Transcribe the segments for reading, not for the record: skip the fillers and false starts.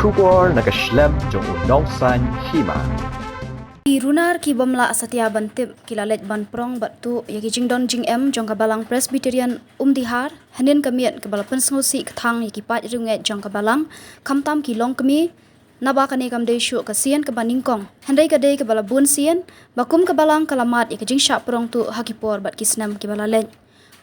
Kubor nakaslem jong unong san hima. Runar ki bamla Satya Bantip kilalet banprong batu yaki jingdon jing jong kabalang Presbyterian Dihar hanin kamiat kabalapan sengosi ketang yaki pat runget jong kabalang kamtam ki long kami naba kane kamde syu kasian kebaningkong handai kadai kabalabun sian bakum kabalang kalamat yaki jing syak prong tu hakipor bat kisnam ki balalet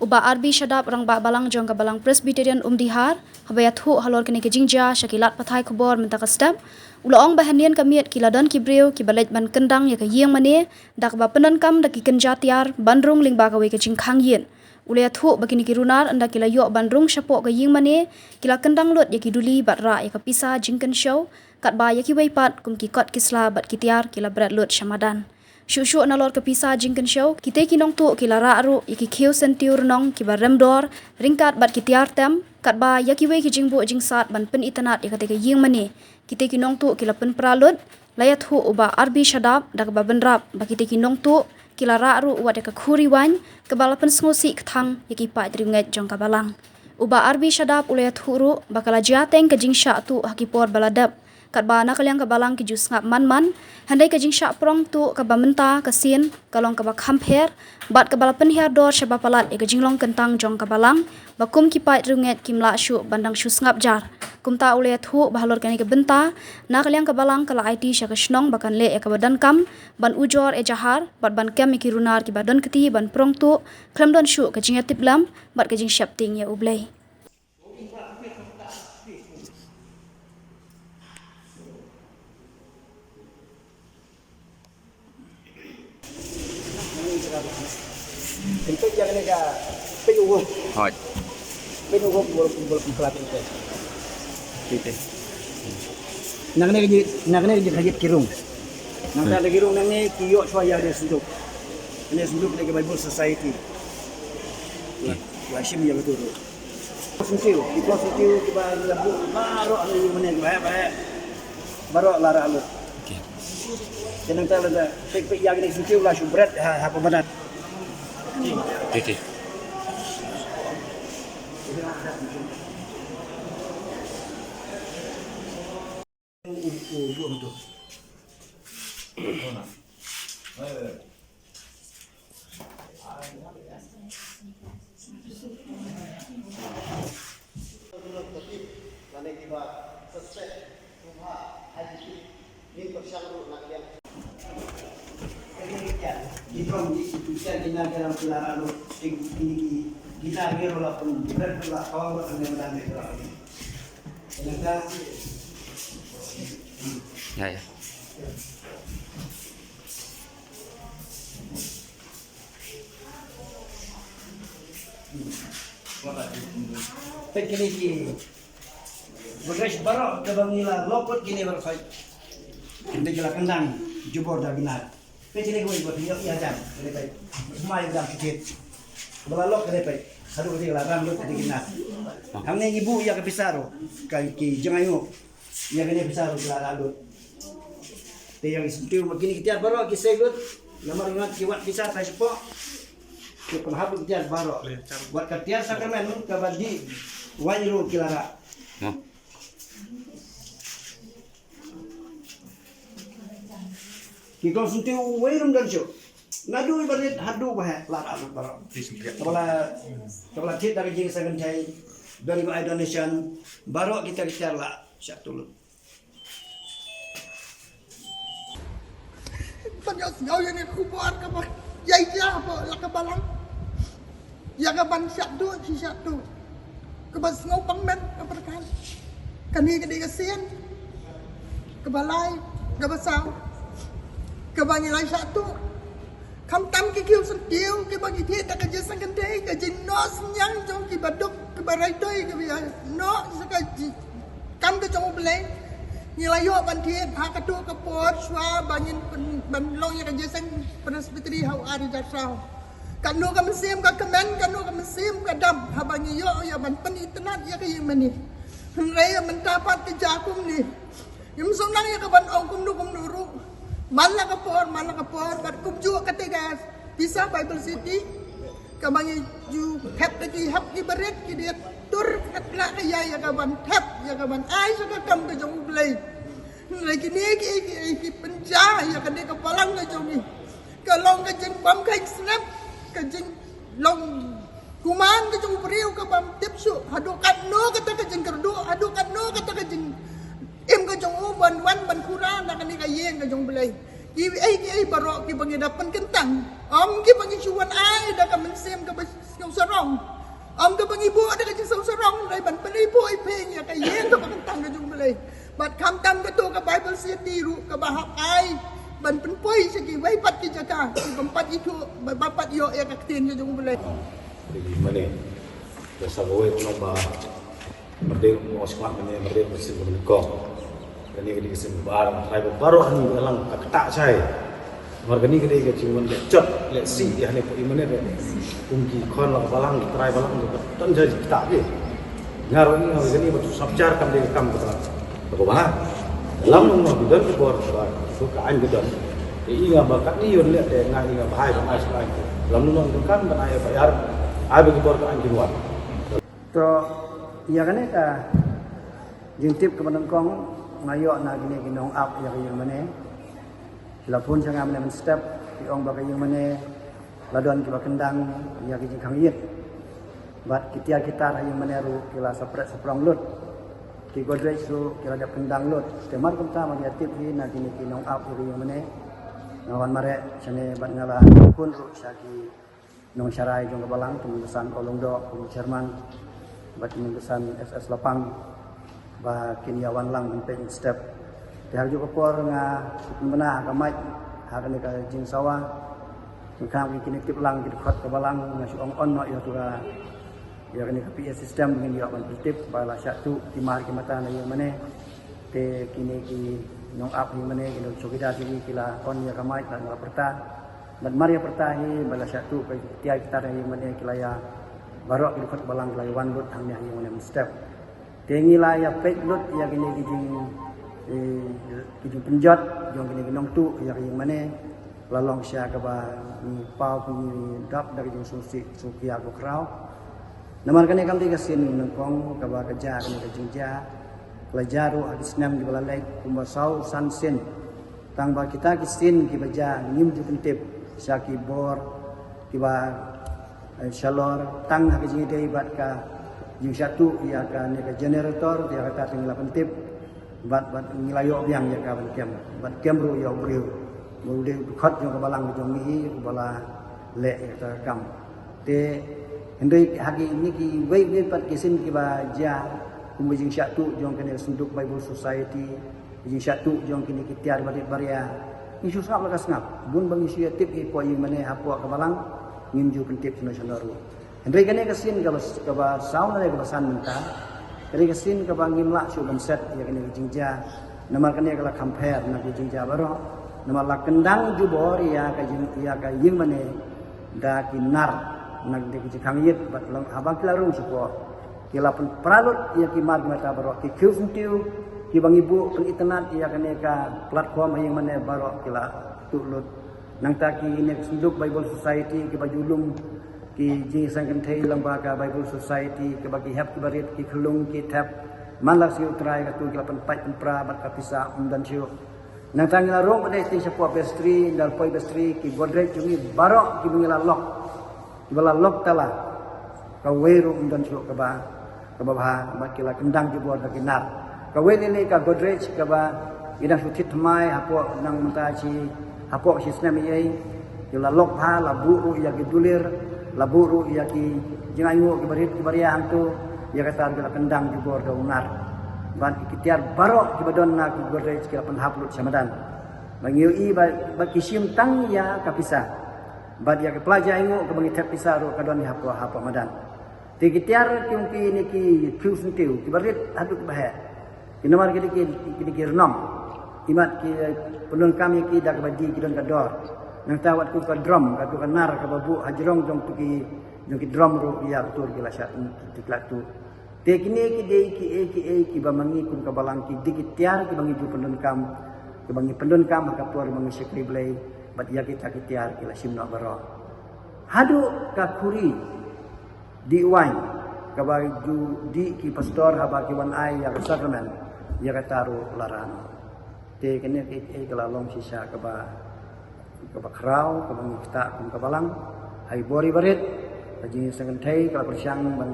uba arbi syadap rang ba balang jong kabalang Presbyterian Dihar habayat hu halor kene kejingja syakilat pathai kubor mentaka step Ulaong bahanian kamiat kiladan kibreu kibalet ban kendang ya kayeng mane dak ba penankam dak kenja tiar bandrung ling ba kawe kajing khangyen ulea thu bakini kirunar anda kila yo bandrung syapok kayeng mane kila kendang lut ya kiduli bat ra ya kapisa jingken show kat ba ya ki weipat kum ki kot kisla bat kitiar kila berat lut syamadan Syuk-syuk nalor kepisa jingken show kita kinong tu kila ra aru ya ki khiu sentiur nong ki ba remdor ringkat bat kitiar tem kat ba ya ki wei ki jingbu jingsat ban pen itanat ya kate kayeng mane kita kinong tu kila pen pralut layat hu uba arbi syadap dak ba benrap ba kita kinong tu kila ra ru wat ka khuri wan kebalapan sengosi kthang yaki pa dringet jong kabalang uba arbi syadap ulayat hu ru bakala jateng ka jingsha tu hakipor baladap kat ba na kalyang kabalang ki jus ngap man handai ka jingsha prong tu ka ba menta ka sin kalong ka ba khamper bat kebalapan hiar dor syaba palat ka jinglong kentang jong kabalang bakum ki pa dringet kimla syu bandang syu ngap jar kumta ule thu bahalor kani ke benta na kalyang kabalang kala IT syaka shnong bakan le ka badan kam ban ujor jahar bat ban kem ki runar ki badan keti ban prong tu klam don shu ka jinga tiplam bat ka jing shapting ya ublei Tempat yang nega penuh. Hot. Penuh boleh pelatihan itu. Gitu. Nang nega jadi kirung. Nang ada kirung nang ni kiyok suaya dia suduk. Ini suduk lagi Bible Society. Washim ya betul. Sentiu, itu sentiu kita labu baru anu mana baik. Baru lara alut. Okey. Jangan tak ada pek yang ni sentiu lah subrat apa benar. Okey. Ya. Begini ki, beres baru kebangila lopot gini berkait. Kita jelas kendang jubor dah binar. Begini gue buat dia iya jam, kenapa? Semua yang jam sedikit. Belalok kenapa? Satu kali larang lu tadi binar. Hamnya ibu ya kepisaro, ki jangayu. Ya kene pisaro larang lu. Te yang sentiu begini kita baru ki segut. Lamar ingat ki wat pisar tai sepo. Ki penhabuk dia baru. Buat katiar sakramen kabadi wanyu kilara. Kita sentiu wairum dan show. Ngadu ibarat hadu bah lara baru. Kepala tit dari jing sagan jai dari donation baru kita lah syak tulu. Banyak sekali yang aku buat apa? Ya apa lah kebalang. Ya keban syak tu. Keban ngau pangmen apa kan? Kami kedai kesian. Kebalai, kebasau. Kebanyakan satu, kamtam kikiu sentiu, kebagi dia tak kerja sangkandai, kerja nos nyang jom kibaduk kebarai doi kebiar no sekaji kam ke jom belai nilayo bantian hak kedua kepot swa banyin banlong yang kerja sang Presbyteri hau ari dasau kanu ka mesim ka kemen kanu ka mesim ka dam habangi yo ya ban pen internet ya kayeng mani hengrai mendapat kejakum ni yum sonang ya ka ban ongkum nuru Malah kapor, bat kumju ketiga bisa Bible City, kamangi ju hap lagi hap di beret, kidi tur katla kaya ya kaban tap ya kaban ai sa kam ka jong blay lagi ni ki penja ya kan ka palang ka jong ni kalong ka jeng bam ka snap ka jeng long kuman ka jong priu ka bam tipsu hadukan no kata ka jeng kerdu hadukan no kata ka jeng im ka jong uban wan ban kura na kan ka yeng ka jong blay ki ai barok ki bangidapan kentang ki bangisuan ai da ka mensem ka yung sarong ka bangibu da ka jeng sarong dai ban panipu ai penya ka yeng ka kentang ka jong blay bat kam tam ka to ka Bible city ru ka bahak ai ban penpoi segi wai pat ki jaka ki bampat itu bapat yo ya ka tin ka jong blay Jadi mana dasar gue pun ba merdeka mau sekolah mana merdeka mesti berlekong dan ini ketika sembar tribe baru ani dalam ketak saya warga ni ketika cuma lecot leksi dia ni pun mana deh ungki kon lah balang tribe balang tu jadi ketak dia ngaruh ini warga ni betul sabjar kam dia kam betul betul bah dalam nomor bidan ke bawah sukaan bidan ini nggak bakat ni yun lihat deh nggak nggak bahaya bahaya sekali dalam nomor kan bahaya bayar Abi kebor ke anjing luar. To iya kan ka jintip ke menengkong ngayo na gini ginong up ya kayong mane. Lapun sa ngam men step iong ba kayong mane ladon ki kendang ya ki kang yit. Bat kitia kita kayong mane ru kila sapret saprong lut. Ki godrej su kila da kendang lut. Temar kumta ma ya tip hi na gini ginong up ya kayong mane. Ngawan mare sane bat ngala kun ru syaki nong syarai jong kebalang pengurusan Olongdo pengurusan Jerman bat pengurusan SS Lapang ba kinyawan lang penting step dia juga por nga mena kamai hakan ka jing sawa kami kini tip lang di khot kebalang ngasih on no ya tura ya kini ka PS system dengan dia ban tip bala satu di mar ki mata na yang mane te kini ki nong up yang mane kini sugida sini kila on ya kamai dan perta dan Maria pertahi bala satu tiai kita yang mana kilaya barok di balang kilaya wan lut hangnya yang mana step tengi la ya pek lut ya gini kijing penjat jong gini ginong tu ya yang mana lalong sia ka ba pau pi dap dari jing susi sukia ko krau namar kan kam tiga sin nengkong ka ba kerja kan kijing ja pelajaru hadis nam di balalai kumbasau sansin tang ba kita kisin ki baja ngim ju pentip syaki bor kiba shalor tang ha kijing dei bat ka jing satu ia ka ne ka generator dia kata tinggal pentip bat ngilayo biang ya ka bat kem ru yo briu mu de khot yo ka balang jong mi bala le ka kam te hendai hagi ni ki wei pat kisin kiba ja kum jing satu jong kene sunduk Bible Society jing satu jong kini kitiar badik baria isu sap lakas ngap bun bang isu tip i ko ying mane apua ka balang ngimju pentip nasional ru hendai kene kesin ka ba sauna ka basan menta kene kesin ka bang ngimla su ban set ya kene jingja namar kene kala compare na jingja baro namar la kendang jubor ya ka ying mane da kinar nag de ki kang yit bat lang abang klarung supo kila pun pralut ya ki mag mata baro ki kusuntiu ki bang ibu pun internet ia kene ka platform yang mana baru kila tulut nang taki ini sunduk Bible Society ki bajulung ki ji sangkan thai lembaga Bible Society ki bagi hab ki barit ki khulung ki tap malak si utrai ka tu kila pen pai pra bat ka pisa dan siu nang tangi la rong pada ti sapua bestri dal poi bestri ki godrej cumi baru ki bangila lock ki bala lock tala ka weru dan siu ka ba mat kila kendang jubor da kinar kawin ini ka godrej ka ba ina sutit mai hapo nang mentaci hapo si snam yai yula lok ha la buru ya ki dulir la buru ya ki jingayu ki barit ki baria hantu ya kata la kendang jubor da unar ban ki tiar barok ki badon na ki godrej ki pen haplut samadan bangiu i ba kisim tang ya kapisa bad ya ki pelajar ingu ke bangi tap pisah ro kadon hapo madan ti ki tiar ki ni ki kus nitiu ki barit haduk bahaya kinamar kini renam imat ki penun kami ki dak badi ki don kador nang tawat ku ka drum ka tu kanar ka babu hajrong jong tu ki drum ru ya betul ki la syat ti klatu te kini ki de ki bamangi kun ka balang ki dikit tiar ki bangi penun kam ki bangi penun kam ka tuar bangi sekri blai bat ya kita ki tiar ki la simno baro hadu ka kuri di wain kabaju di ki pastor haba ki wan ai ya sakramen ya kataru laran te kene ke kalalong sisa kaba krau kaba ngita kum kabalang hai bori barit kaji sangan thai kala persyang ban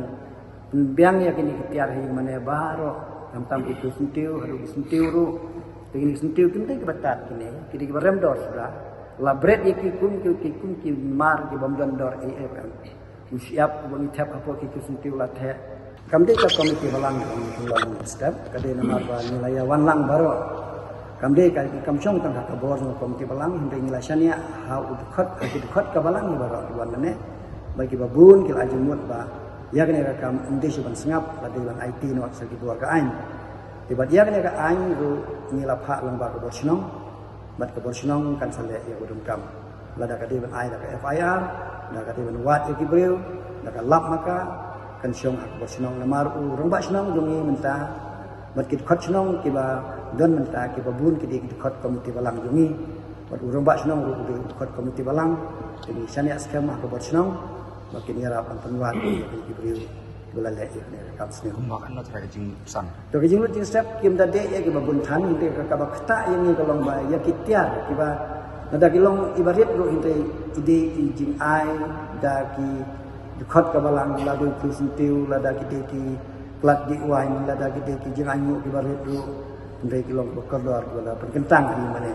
biang ya kini ketiar hi mane baro tam itu sentiu haru sentiu ru tegini sentiu kinte kebatat kini barem dor sudah labret iki kum ki mar ki bom dor efm siap bagi tap apa ki sentiu la the kamde ka komiti halang halang step kade namar ba nilai wanlang baro kamde ka kamsong tang ka bor komiti balang hinde nilasania ha udkhot ka balang baro wan ne bagi babun kil ajumut ba ya kene ka kam inde suban sengap pada lan IT no sagi buar ka ain tiba dia kene ka ain ru nilapha lang ba ka borsnong bat ka borsnong kan sale ya udum kam lada ka di ban ai da ka FIR da ka di ban wat ya kibril da ka lap maka kan syong ak borsnong namar u rongba snong dungi menta bat kit khot snong kiba don menta kiba bun ki di khot komiti balang dungi bat u rongba snong ru di khot komiti balang ini sania skema ka borsnong makin yarap antan wat di kibril bulan le ne kam sne makan not ra jing san to ke jinglut jing step kim da de ya kiba bun than de ka ba khata yang ni kolong ba ya kitiar kiba nada kilong ibarit ro hinte ide jing ai da ki khot ka balang la do ku sentiu la da ki plat di wain la da ki jing anyu ibarit ro hinte kilong ko kodor wala penkentang ni mane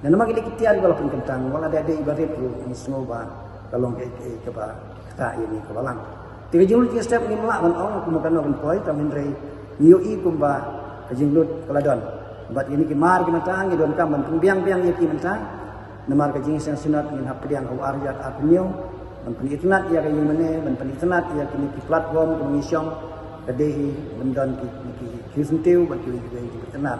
dan nama kita kitiar wala penkentang wala da ibarit ro semua ba kalong ke ba ta ini ke balang tiga jinglut ke step ni melak ban ong ku makan orang poi ta min rei niu i kumba ke jinglut keladon bat ini ki mar ki matang ki don kam ban biang-biang ye ki matang namar ke jing sang sunat min hap diang au arjat apnyo ban penitnat ya ke mene ban penitnat ya ki platform komisyong kedehi bendon ki sentiu ban ki tenat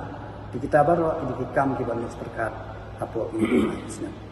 di kita baru di kam ki ban perkat apo ini